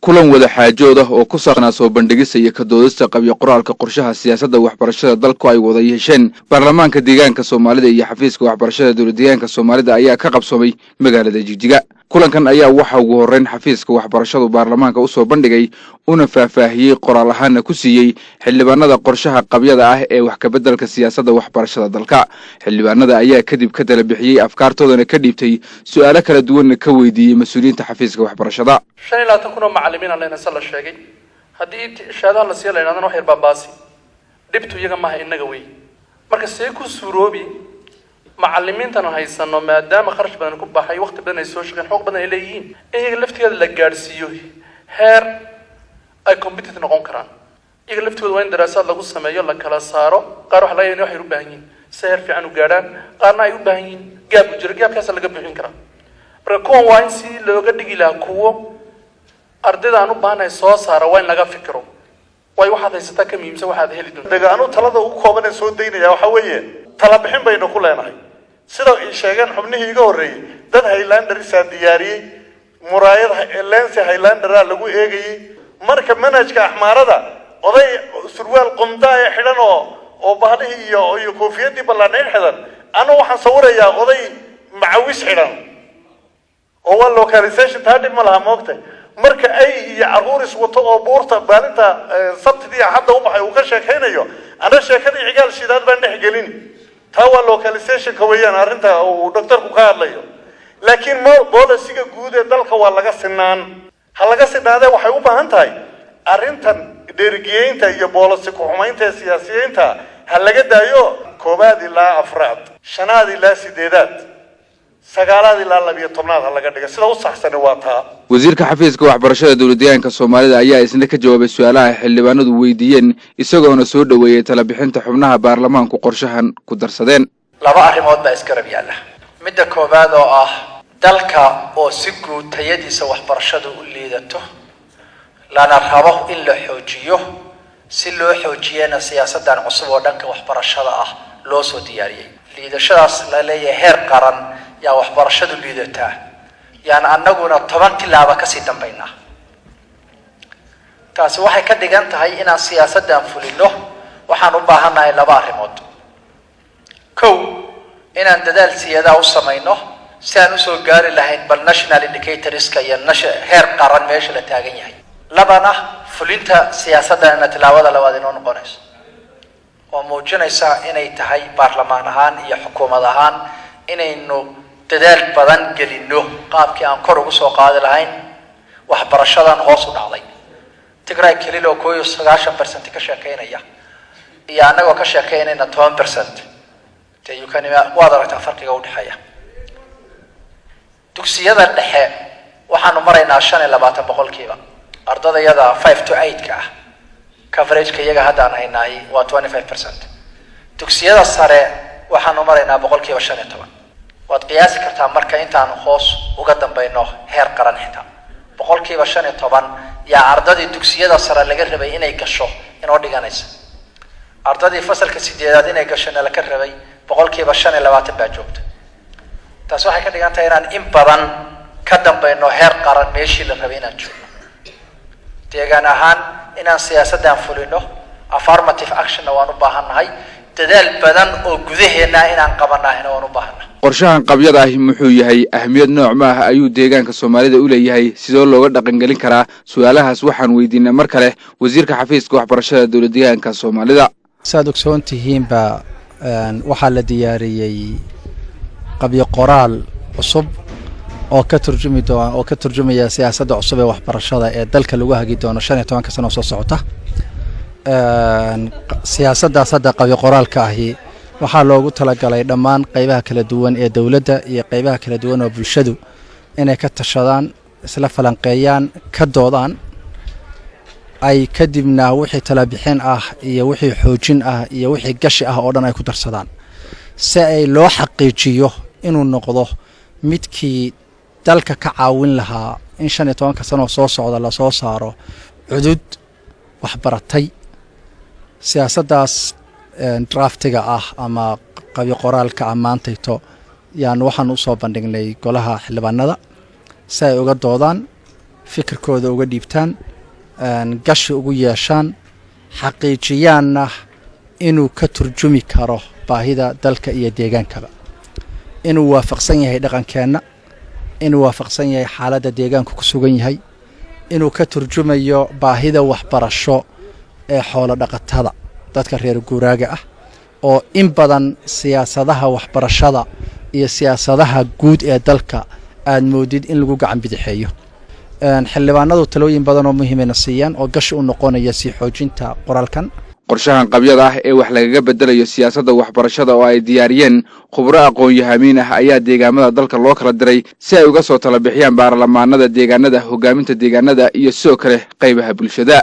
kulan wada xaajood ah oo ku saaqnaa soo bandhigista iyo ka doodista qabyo qoraalka qorshaha siyaasadda waxbarashada dalku ay wada yeesheen baarlamaanka deegaanka Soomaalida iyo xafiiska waxbarashada dowladda deegaanka Soomaalida ayaa ka qabsoomay magaalada Jigjiga. kulankan ayaa waxa ugu horeyn xafiiska waxbarashada baarlamaanka u soo bandhigay una faahfaahiyay qoraal ahaan ku siiyay xildhibaanada qorshaha qabyada ah ee wax ka beddelka siyaasadda waxbarashada dalka. xildhibaanada ayaa kadib ka dala bixiyay afkaartoodana ka dhiibtay su'aalo kala duwan ka weydiiyay mas'uuliyiinta xafiiska waxbarashada. 25 kun oo macallimiin aan leena sala sheegay hadii shahaadada la siiyo leeyahay wax yar baabaasi dibtu iyaga ma inaga way marka see ku suuroobi macallimiintan haysano maadaama kharash badan ku baxay waqti badan ay soo shaqeen xoog badan ay leeyihiin iyaga laftigeeda la gaarsiiyo heer ay competent noqon karaan iyaga laftooda waa in daraasad lagu sameeyo la kala saaro qaar wax laga yahay wax u baahan yihiin seer fiican u gaaraan qaarna ay u baahan yihiin gaab u jira gaabkaas laga bixin karaa marka kuwan waa in si looga dhigi lahaa kuwo ardayda aan u baahnahay soo saara waa in laga fikiro way waxaad haysataa ka muhiimsan waxaad heli doontaa dagaano talada ugu kooban ee soo deynaya waxa weeye tala bixin baynu ku leenahay sida ay sheegeen xubnihii iga horeeyay dad Highlander diyaariyay muraayad lens Highlander lagu eegayay marka manhajka axmaarada oday surwaal qumda ee xidhan oo bahdii iyo koofiyadii ballaadheyn xidhan ana waxaan sawirayaa oday macawis xidhan oo waa localization taadib ma laha moogtay marka ay iyo caruuris wato oo buurta baalinta sabtidii hadda u baxay uu ka sheekaynayo ana sheekadii cigaal shidaad baan dhex gelin taa waa localization ka weeyaan arrinta uu doctorku ka hadlayo laakiin policy-ga guud ee dalka waa laga sinaan ha laga sinaadee waxay u baahan tahay arrintan dheerigeynta iyo policy ku xumaynta siyaasiyiinta ha laga daayo 1 ilaa 4 5 ilaa 8 sagaalaad ilaa 12 laga dhigo sida u saxsan waa taa. wasiirka xafiiska waxbarashada dowladda deegaanka Soomaalida ayaa isna ka jawaabay su'aalaha xildhibaanadu weydiiyeen isagoona soo dhaweeyay tala bixinta xubnaha baarlamaanku qorshahan ku darsadeen. laba arrimood baa iska rab yaala midda koobaad oo ah dalka oo si guud tayadiisa waxbarashadu u liidato lana rabo in la xoojiyo si loo xoojiyana siyaasaddan cusub oo dhanka waxbarashada ah loo soo diyaariyay liidashadaas la leeyahay heer qaran yaa waxbarashadu liidataa yaan annaguna 10 tilaabo ka sii dambaynaa taasi waxay ka dhigan tahay inaan siyaasaddan fulino waxaan u baahanahay laba arrimood kow inaan dadaal siyaada u samayno si aan u soo gaari lahayn bal national indicatorska iyo heer qaran meesha la taagan yahay labana fulinta siyaasaddan tilaabada labaad inoo noqonayso oo muujinaysa inay tahay baarlamaan ahaan iyo xukuumad ahaan inaynu dadaal badan gelino qaabkii aan kor ugu soo qaadi lahayn waxbarashadan hoos u dhacday Tigray kelilo 90% ka shaqeynaya iyo anagoo ka shaqeynayna 10% tayukanima waa darata farqiga u dhaxaya dugsiyada dhexe waxaanu maraynaa 25% ardadayada 5 to 8 ka coverage-ka iyaga hadda aan haynaay waa 25% dugsiyada sare waxaanu maraynaa 15% waad qiyaasi kartaa marka intaan hoos uga dambayno heer qaran xitaa 15% yaa ardadii dugsiyada sare laga rabay inay gasho inoo dhiganaysa ardadii fasalka 8aad inay gasho laga rabay 25% baa joogta taas waxay ka dhigan tahay inaan in badan ka dambayno heer qaran meeshii la rabay inaan joogno deegaan ahaan inaan siyaasaddan fulino affirmative action waan u baahanahay dadaal badan oo gudaheena inaan qabanaahna waan u baahanahay qorshahan qabyada ah muxuu yahay ahmiyad nooc ma ah ayuu deegaanka Soomaalida u leeyahay sidoo looga dhaqan gelin karaa su'aalahaas waxaan weydiinay mar kale wasiirka xafiiska waxbarashada dowladda deegaanka Soomaalida saad ogsoontihiin ba waxa la diyaariyay qabyo qoraal cusub oo ka turjumaya siyaasadda cusub ee waxbarashada ee dalka lagu hagi doono 15 sano soo socota siyaasaddaas hadda qabyo qoraalka ahi waxaa loogu talagalay dhammaan qaybaha kala duwan ee dawladda iyo qaybaha kala duwan oo bulshadu inay ka tashadaan isla falanqeeyaan ka doodaan ay kadibna wixii tala bixin ah iyo wixii xoojin ah iyo wixii gashi ah oo dhan ay ku darsadaan si ay loo xaqiijiyo inuu noqdo midkii dalka ka caawin lahaa in 15 sano soo socda la soo saaro cudud waxbaratay siyaasaddaas draftiga ah ama qabyo qoraalka amaantayto yaan waxaan u soo bandhignay golaha xildhibaanada si ay uga doodaan fikirkooda uga dhiibtaan gashi ugu yeeshaan xaqiijiyaanna inuu ka turjumi karo baahida dalka iyo deegaankaba inuu waafaqsan yahay dhaqankeenna inuu waafaqsan yahay xaaladda deegaanku ku sugan yahay inuu ka turjumayo baahida waxbarasho ee xoolo dhaqatada dadka reer guuraaga ah oo in badan siyaasadaha waxbarashada iyo siyaasadaha guud ee dalka aad moodid in lagu gacan bidixeeyo xildhibaanadu talooyin badan oo muhiimana siiyaan oo gashi u noqonaya sii xoojinta qoraalkan qorshahan qabyada ah ee wax lagaga bedelayo siyaasadda waxbarashada oo ay diyaariyeen khubro aqoon-yahamiin ah ayaa deegaamada dalka loo kala diray si ay uga soo tala bixiyaan baarlamaanada deegaanada hogaaminta deegaanada iyo sidoo kale qaybaha bulshada.